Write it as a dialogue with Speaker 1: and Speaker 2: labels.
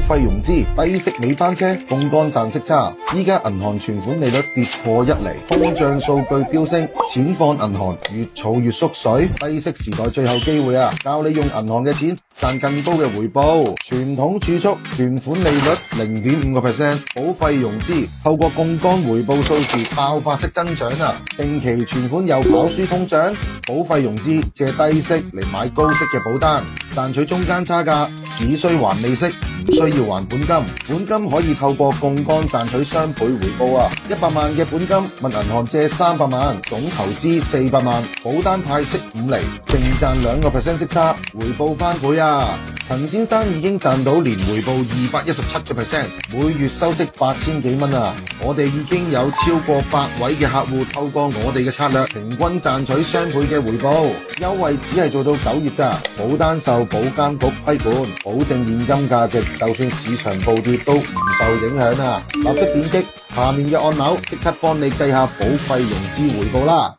Speaker 1: 費融資、低息尾班車、槓桿賺息差。依家銀行存款利率跌破1厘，通脹數據飆升，錢放銀行越儲越縮水。低息時代最後機會啊！教你用銀行嘅錢賺更高嘅回報。傳統儲蓄存款利率 0.5%， 保費融資透過槓桿回報數字爆發式增長啊！定期存款又跑輸通脹，保費融資借低息嚟買高息嘅保單，賺取中間差價，只需還利息，唔需要還本金。本金可以透過槓桿賺取雙倍回報啊！100萬嘅本金問銀行借300萬，總投資400萬，保單派息5厘，淨賺2% 息差，回報翻倍啊！陳先生已經賺到年回報217%，每月收息8000幾蚊啊！我哋已經有超過100位嘅客戶透過我哋嘅策略，平均賺取雙倍嘅回報。優惠只係做到9月咋，保單受保監局規管，保證現金價值，就算市場暴跌都唔受影響啊！立即點擊下面嘅按鈕，即刻幫你計下保費融資回報啦！